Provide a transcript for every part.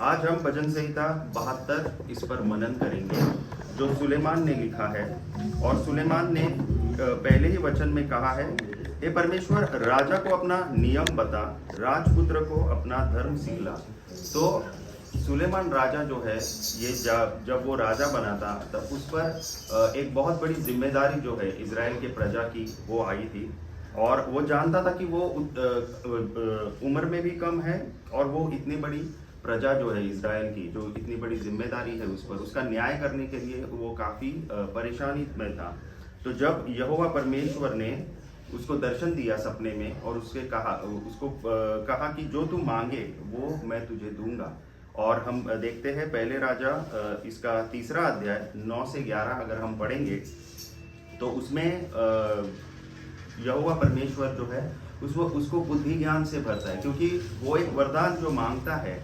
आज हम भजन संहिता 72 इस पर मनन करेंगे जो सुलेमान ने लिखा है। और सुलेमान ने पहले ही वचन में कहा है, हे परमेश्वर, राजा को अपना नियम बता, राजपुत्र को अपना धर्म सिखला। तो सुलेमान राजा जो है, ये जब वो राजा बना था तब उस पर एक बहुत बड़ी जिम्मेदारी जो है इजराइल के प्रजा की वो आई थी। और वो जानता था कि वो उम्र में भी कम है और वो इतनी बड़ी प्रजा जो है इजराइल की, जो इतनी बड़ी जिम्मेदारी है उस पर, उसका न्याय करने के लिए वो काफ़ी परेशानी में था। तो जब यहोवा परमेश्वर ने उसको दर्शन दिया सपने में और उसको कहा कि जो तू मांगे वो मैं तुझे दूंगा। और हम देखते हैं पहले राजा इसका 3 अध्याय 9 से 11 अगर हम पढ़ेंगे तो उसमें यहोवा परमेश्वर जो है उसको बुद्धि ज्ञान से भरता है, क्योंकि वो एक वरदान जो मांगता है।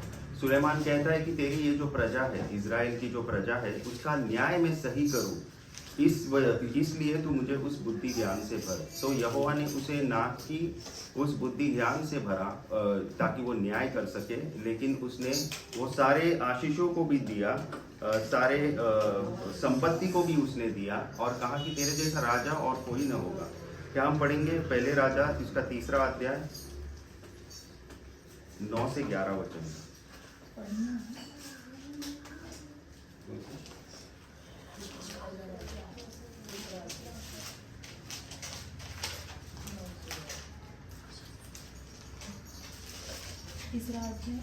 सुलेमान कहता है कि तेरी ये जो प्रजा है, इजराइल की जो प्रजा है, उसका न्याय मैं सही करूं, इसलिए तू मुझे उस बुद्धि ज्ञान से भर। तो यहोवा ने उसे ना कि उस बुद्धि ज्ञान से भरा ताकि वो न्याय कर सके, लेकिन उसने वो सारे आशीषों को भी दिया, सारे संपत्ति को भी उसने दिया और कहा कि तेरे जैसा राजा और कोई न होगा। क्या हम पढ़ेंगे पहले राजा इसका 3 अध्याय 9 से 11 वचन। तीसरा अध्याय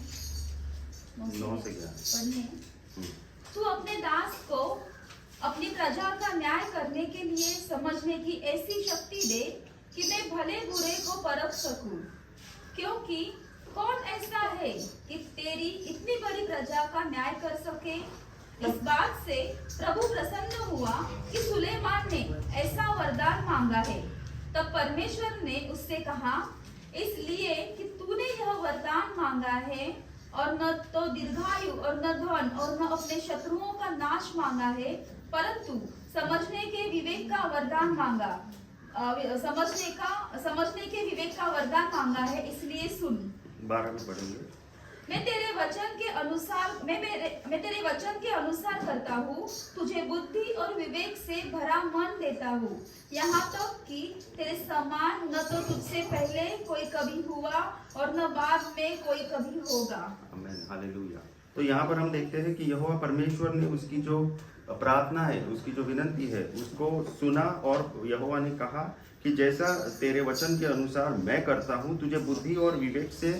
9 से 11। तू अपने दास को अपनी प्रजा का न्याय करने के लिए समझने की ऐसी शक्ति दे कि मैं भले बुरे को परख सकूं, क्योंकि कौन ऐसा है कि तेरी इतनी बड़ी प्रजा का न्याय कर सके। इस बात से प्रभु प्रसन्न हुआ कि सुलेमान ने ऐसा वरदान मांगा है। तब परमेश्वर ने उससे कहा, इसलिए कि तूने यह वरदान मांगा है और न तो दीर्घायु और न धन और न अपने शत्रुओं का नाश मांगा है, परंतु समझने के विवेक का वरदान मांगा। समझने के विवेक का वरदान मांगा है, इसलिए सुन। 12 में पढ़ेंगे। मैं तेरे वचन के अनुसार करता हूँ, तुझे बुद्धि और विवेक से भरा मन देता हूँ, यहाँ तक कि तेरे समान न तो तुझसे पहले कोई कभी हुआ और न बाद में कोई कभी होगा। आमीन, हालेलुया। तो यहाँ पर हम देखते हैं कि यहोवा परमेश्वर ने उसकी जो प्रार्थना है, उसकी जो विनती है, उसको सुना और यहोवा ने कहा कि जैसा तेरे वचन के अनुसार मैं करता हूँ, तुझे बुद्धि और विवेक से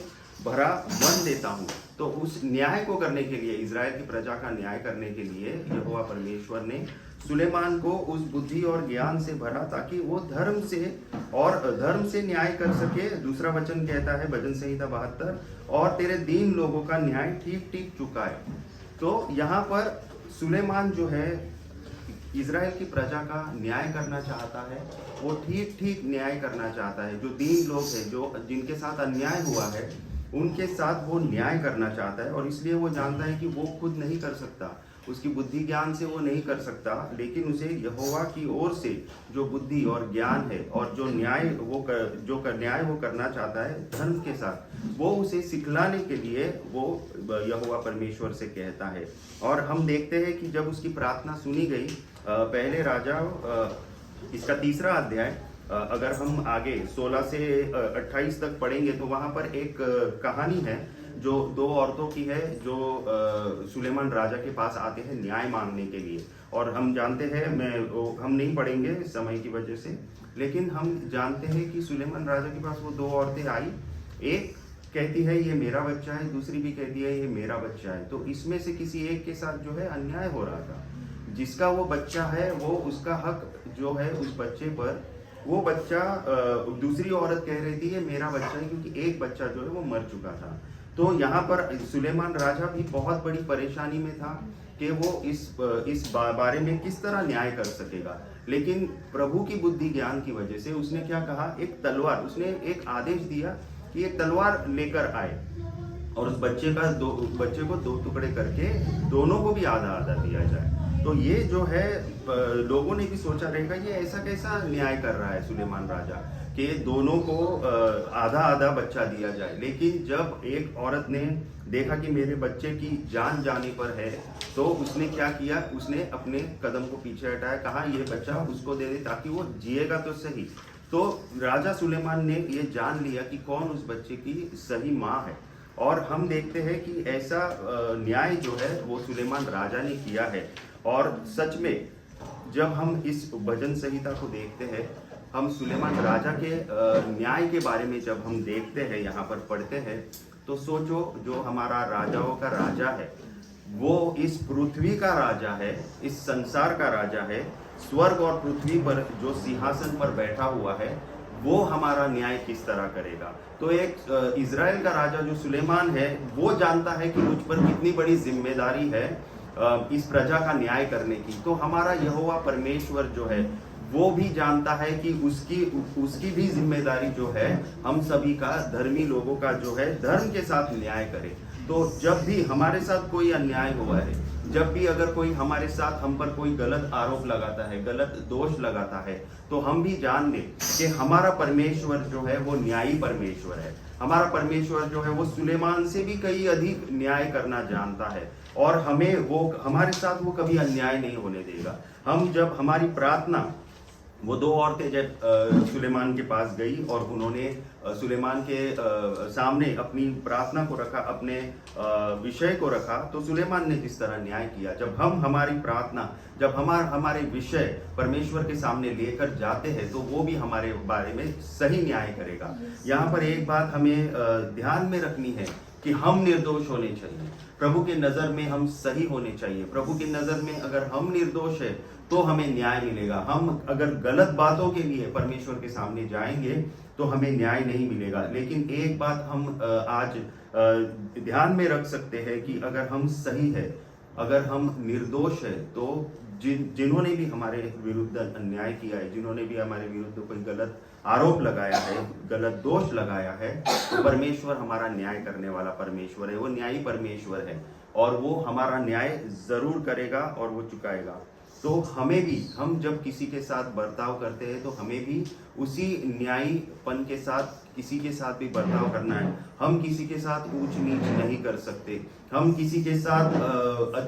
भरा मन देता हूँ। तो उस न्याय को करने के लिए, इजराइल की प्रजा का न्याय करने के लिए यहोवा परमेश्वर ने सुलेमान को उस बुद्धि और ज्ञान से भरा ताकि वो धर्म से न्याय कर सके। दूसरा वचन कहता है भजन संहिता 72, और तेरे दीन लोगों का न्याय ठीक ठीक चुकाए। तो यहाँ पर सुलेमान जो है इजराइल की प्रजा का न्याय करना चाहता है, वो ठीक ठीक न्याय करना चाहता है। जो दीन लोग हैं, जो जिनके साथ अन्याय हुआ है, उनके साथ वो न्याय करना चाहता है। और इसलिए वो जानता है कि वो खुद नहीं कर सकता, उसकी बुद्धि ज्ञान से वो नहीं कर सकता, लेकिन उसे यहोवा की ओर से जो बुद्धि और ज्ञान है और जो न्याय वो करना चाहता है धर्म के साथ, वो उसे सिखलाने के लिए वो यहोवा परमेश्वर से कहता है। और हम देखते हैं कि जब उसकी प्रार्थना सुनी गई, पहले राजा इसका 3 अध्याय अगर हम आगे 16 से 28 तक पढ़ेंगे तो वहाँ पर एक कहानी है जो 2 औरतों की है, जो सुलेमान राजा के पास आते हैं न्याय मांगने के लिए। और हम जानते हैं, हम नहीं पढ़ेंगे समय की वजह से, लेकिन हम जानते हैं कि सुलेमान राजा के पास वो 2 औरतें आई। एक कहती है ये मेरा बच्चा है, दूसरी भी कहती है ये मेरा बच्चा है। तो इसमें से किसी एक के साथ जो है अन्याय हो रहा था। जिसका वो बच्चा है, वो उसका हक जो है उस बच्चे पर, वो बच्चा दूसरी औरत कह रही थी ये मेरा बच्चा है, क्योंकि एक बच्चा जो है वो मर चुका था। तो यहाँ पर सुलेमान राजा भी बहुत बड़ी परेशानी में था कि वो इस बारे में किस तरह न्याय कर सकेगा। लेकिन प्रभु की बुद्धि ज्ञान की वजह से उसने क्या कहा, एक तलवार, उसने एक आदेश दिया कि एक तलवार लेकर आए और उस बच्चे को 2 टुकड़े करके दोनों को भी आधा आधा दिया जाए। तो ये जो है लोगों ने भी सोचा रहेगा ये ऐसा कैसा न्याय कर रहा है सुलेमान राजा, कि दोनों को आधा आधा बच्चा दिया जाए, लेकिन जब एक औरत ने देखा कि मेरे बच्चे की जान जाने पर है, तो उसने क्या किया, उसने अपने कदम को पीछे हटाया, कहा ये बच्चा उसको दे दे ताकि वो जिएगा तो सही। तो राजा सुलेमान ने ये जान लिया कि कौन उस बच्चे की सही माँ है। और हम देखते हैं कि ऐसा न्याय जो है वो सुलेमान राजा ने किया है। और सच में जब हम इस भजन संहिता को देखते हैं, हम सुलेमान राजा के न्याय के बारे में जब हम देखते हैं, यहाँ पर पढ़ते हैं, तो सोचो जो हमारा राजाओं का राजा है, वो इस पृथ्वी का राजा है, इस संसार का राजा है, स्वर्ग और पृथ्वी पर जो सिंहासन पर बैठा हुआ है, वो हमारा न्याय किस तरह करेगा। तो एक इज़राइल का राजा जो सुलेमान है, वो जानता है कि मुझ पर कितनी बड़ी जिम्मेदारी है इस प्रजा का न्याय करने की। तो हमारा यहोवा परमेश्वर जो है वो भी जानता है कि उसकी भी जिम्मेदारी जो है हम सभी का, धर्मी लोगों का जो है धर्म के साथ न्याय करे। तो जब भी हमारे साथ कोई अन्याय हुआ है, जब भी अगर कोई हमारे साथ हम पर कोई गलत आरोप लगाता है, गलत दोष लगाता है, तो हम भी जान लें कि हमारा परमेश्वर जो है वो न्यायी परमेश्वर है। हमारा परमेश्वर जो है वो सुलेमान से भी कई अधिक न्याय करना जानता है, और हमें वो हमारे साथ वो कभी अन्याय नहीं होने देगा। हम जब हमारी प्रार्थना, वो दो औरतें जब सुलेमान के पास गई और उन्होंने सुलेमान के सामने अपनी प्रार्थना को रखा, अपने विषय को रखा, तो सुलेमान ने किस तरह न्याय किया। जब हम हमारी प्रार्थना, जब हमारे विषय परमेश्वर के सामने लेकर जाते हैं, तो वो भी हमारे बारे में सही न्याय करेगा। यहाँ पर एक बात हमें ध्यान में रखनी है कि हम निर्दोष होने चाहिए, प्रभु के नज़र में हम सही होने चाहिए। प्रभु की नज़र में अगर हम निर्दोष है तो हमें न्याय मिलेगा। हम अगर गलत बातों के लिए परमेश्वर के सामने जाएंगे तो हमें न्याय नहीं मिलेगा। लेकिन एक बात हम आज ध्यान में रख सकते हैं कि अगर हम सही है, अगर हम निर्दोष है, तो जिन्होंने भी हमारे विरुद्ध अन्याय किया है, जिन्होंने भी हमारे विरुद्ध कोई गलत आरोप लगाया है, गलत दोष लगाया है, तो परमेश्वर हमारा न्याय करने वाला परमेश्वर है। वो न्यायी परमेश्वर है और वो हमारा न्याय जरूर करेगा और वो चुकाएगा। तो हमें भी, हम जब किसी के साथ बर्ताव करते हैं तो हमें भी उसी न्यायीपन के साथ किसी के साथ भी बर्ताव करना है। हम किसी के साथ ऊंच नीच नहीं कर सकते। हम किसी के साथ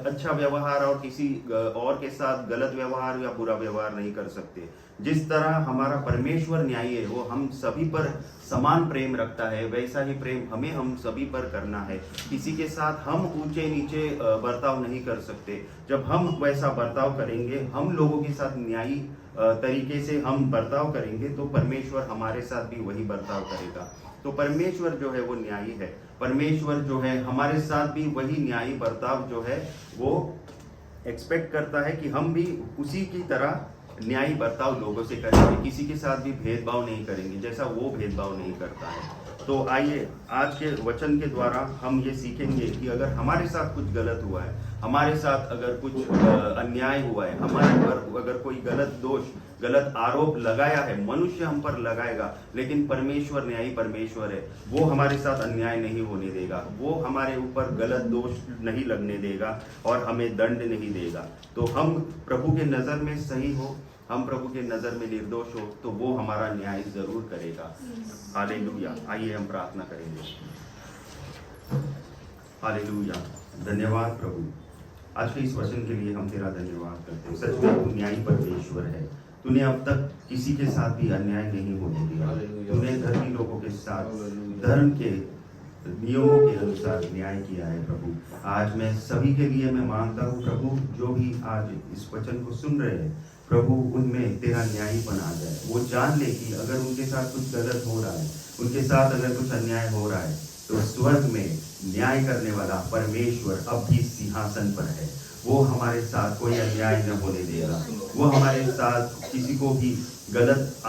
अच्छा व्यवहार और किसी और के साथ गलत व्यवहार या बुरा व्यवहार नहीं कर सकते। जिस तरह हमारा परमेश्वर न्यायी है, वो हम सभी पर समान प्रेम रखता है, वैसा ही प्रेम हमें हम सभी पर करना है। किसी के साथ हम ऊंचे नीचे बर्ताव नहीं कर सकते। जब हम वैसा बर्ताव करेंगे, हम लोगों के साथ न्यायी तरीके से हम बर्ताव करेंगे, तो परमेश्वर हमारे साथ भी वही बर्ताव करेगा। तो परमेश्वर जो है वो न्यायी है। परमेश्वर जो है हमारे साथ भी वही न्यायी बर्ताव जो है वो एक्सपेक्ट करता है कि हम भी उसी की तरह न्यायी बर्ताव लोगों से करेंगे, किसी के साथ भी भेदभाव नहीं करेंगे जैसा वो भेदभाव नहीं करता है। तो आइए आज के वचन के द्वारा हम ये सीखेंगे कि अगर हमारे साथ कुछ गलत हुआ है, हमारे साथ अगर कुछ अन्याय हुआ है, हमारे पर अगर कोई गलत दोष, गलत आरोप लगाया है, मनुष्य हम पर लगाएगा, लेकिन परमेश्वर न्यायी परमेश्वर है। वो हमारे साथ अन्याय नहीं होने देगा, वो हमारे ऊपर गलत दोष नहीं लगने देगा और हमें दंड नहीं देगा। तो हम प्रभु के नज़र में सही हो, हम प्रभु के नज़र में निर्दोष हो, तो वो हमारा न्याय जरूर करेगा। हालेलुया। आइए हम प्रार्थना करेंगे। हालेलुया। धन्यवाद प्रभु, आज के इस वचन के लिए हम तेरा धन्यवाद करते हैं। सच में तू न्यायी परमेश्वर है। तूने अब तक किसी के साथ भी अन्याय नहीं होने दिया। तूने धर्मी लोगों के साथ धर्म के नियमों के अनुसार न्याय किया है प्रभु। आज मैं सभी के लिए मैं मांगता हूँ प्रभु, जो भी आज इस वचन को सुन रहे हैं प्रभु, उनमें तेरा न्यायीपन आ जाए। वो जान ले कि अगर उनके साथ कुछ गलत हो रहा है, उनके साथ अगर कुछ अन्याय हो रहा है, तो स्वर्ग में न्याय करने वाला परमेश्वर अब भी सिंहासन पर है। वो हमारे साथ कोई अन्याय न होने देगा। वो हमारे साथ किसी को भी गलत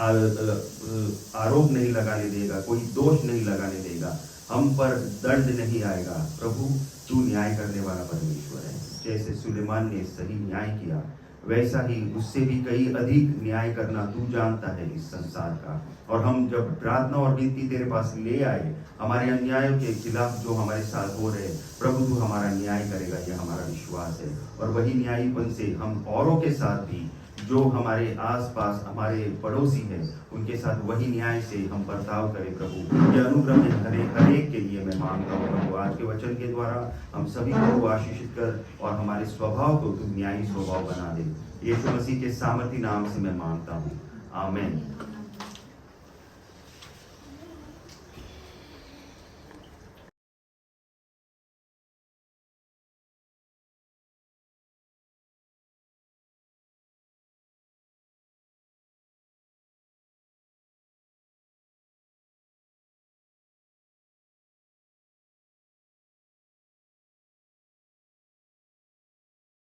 आरोप नहीं लगाने देगा, कोई दोष नहीं लगाने देगा, हम पर दंड नहीं आएगा। प्रभु तू न्याय करने वाला परमेश्वर है। जैसे सुलेमान ने सही न्याय किया, वैसा ही उससे भी कई अधिक न्याय करना तू जानता है इस संसार का। और हम जब प्रार्थना और विनती तेरे पास ले आए, हमारे अन्यायों के खिलाफ जो हमारे साथ हो रहे, प्रभु तू हमारा न्याय करेगा, यह हमारा विश्वास है। और वही न्यायीपन से हम औरों के साथ भी जो हमारे आसपास हमारे पड़ोसी हैं उनके साथ वही न्याय से हम बर्ताव करें प्रभु। यह अनुग्रह में हरेक के लिए मैं मांगता हूँ प्रभु। आज के वचन के द्वारा हम सभी को आशीषित कर और हमारे स्वभाव को तुम न्यायी स्वभाव बना दे। यीशु मसीह के सामर्थी नाम से मैं मांगता हूँ, आमीन।